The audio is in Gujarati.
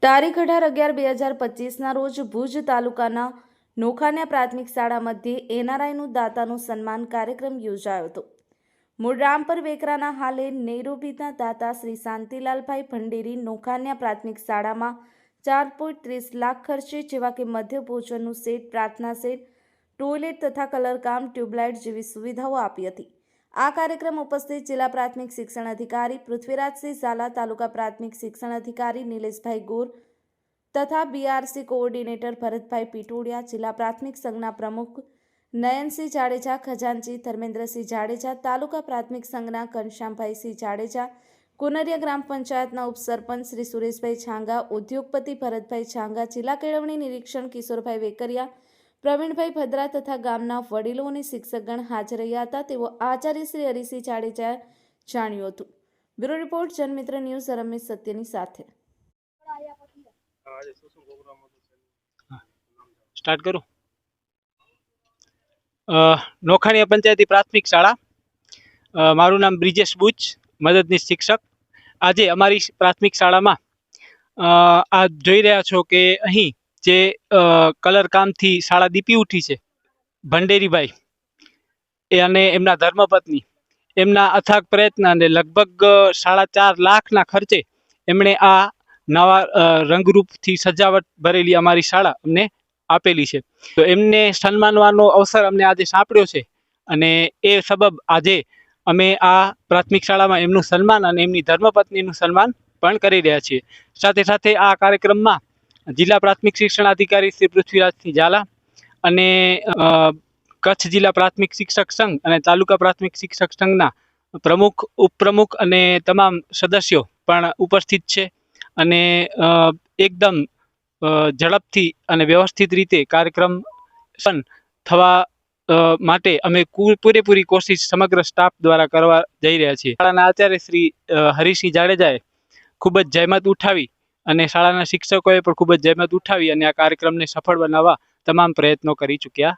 તારીખ 18/11/2025ના રોજ ભુજ તાલુકાના નોખાન્યા પ્રાથમિક શાળા મધ્યે એનઆરઆઈનું દાતાનું સન્માન કાર્યક્રમ યોજાયો હતો। મૂળ રામપર વેકરાના હાલે નૈરોબીના દાતા શ્રી શાંતિલાલભાઈ ભંડેરી નોખાન્યા પ્રાથમિક શાળામાં 4.30 લાખ ખર્ચે જેવા કે મધ્ય ભોજનનું સેટ, પ્રાર્થના સેટ, ટોયલેટ તથા કલરકામ, ટ્યુબલાઇટ જેવી સુવિધાઓ આપી હતી। આ કાર્યક્રમ ઉપસ્થિત જિલ્લા પ્રાથમિક શિક્ષણ અધિકારી પૃથ્વીરાજસિંહ ઝાલા, તાલુકા પ્રાથમિક શિક્ષણ અધિકારી નિલેશભાઈ ગોર તથા બીઆરસી કોઓર્ડિનેટર ભરતભાઈ પીટોડિયા, જિલ્લા પ્રાથમિક સંઘના પ્રમુખ નયનસિંહ જાડેજા, ખજાનચી ધર્મેન્દ્રસિંહ જાડેજા, તાલુકા પ્રાથમિક સંઘના ઘનશ્યામભાઈસિંહ જાડેજા, કુનરિયા ગ્રામ પંચાયતના ઉપસરપંચ શ્રી સુરેશભાઈ છાંગા, ઉદ્યોગપતિ ભરતભાઈ છાંગા, જિલ્લા કેળવણી નિરીક્ષણ કિશોરભાઈ વેકરિયા, પ્રવીણભાઈ ભદ્રા તથા ગામના વડીલો અને શિક્ષકગણ હાજર રહ્યા હતા। તેઓ આચાર્ય શ્રી હરિસિંહ જાડેજાએ જાણ્યું હતું। બ્યુરો રિપોર્ટ, જનમિત્ર ન્યૂઝ, રમેશ સત્યની સાથે। સ્ટાર્ટ કરું। નોખાણીયા પંચાયતી પ્રાથમિક શાળા, મારું નામ બ્રિજેશ બુચ, મદદનીશ શિક્ષક। આજે અમારી પ્રાથમિક શાળામાં આ જોઈ રહ્યા છો કે અહીં જે કલર કામથી શાળા દીપી ઉઠી છે, ભંડેરીભાઈ અને એમના ધર્મપત્ની, એમના અથાગ પ્રયત્ન અને લગભગ 4.5 લાખના ખર્ચે એમણે આ નવા રંગરૂપથી સજાવટ ભરેલી અમારી શાળા અમને આપેલી છે। તો એમને સન્માનવાનો અવસર અમને આજે સાંપડ્યો છે અને એ સબબ આજે અમે આ પ્રાથમિક શાળામાં એમનું સન્માન અને એમની ધર્મપત્નીનું સન્માન પણ કરી રહ્યા છીએ। સાથે સાથે આ કાર્યક્રમમાં જિલ્લા પ્રાથમિક શિક્ષણ અધિકારી શ્રી પૃથ્વીરાજસિંહ ઝાલા અને કચ્છ જિલ્લા પ્રાથમિક શિક્ષક સંઘ અને તાલુકા પ્રાથમિક શિક્ષક સંઘના પ્રમુખ, ઉપપ્રમુખ અને તમામ સદસ્યો પણ ઉપસ્થિત છે અને એકદમ ઝડપથી અને વ્યવસ્થિત રીતે કાર્યક્રમ થવા માટે અમે પૂરેપૂરી કોશિશ સમગ્ર સ્ટાફ દ્વારા કરવા જઈ રહ્યા છીએ। શાળાના આચાર્ય શ્રી હરિસિંહ જાડેજાએ ખૂબ જ જહેમત ઉઠાવી અને શાળાના શિક્ષકોએ પણ ખૂબ જ જહેમત ઉઠાવી અને આ કાર્યક્રમને સફળ બનાવવા તમામ પ્રયત્નો કરી ચૂક્યા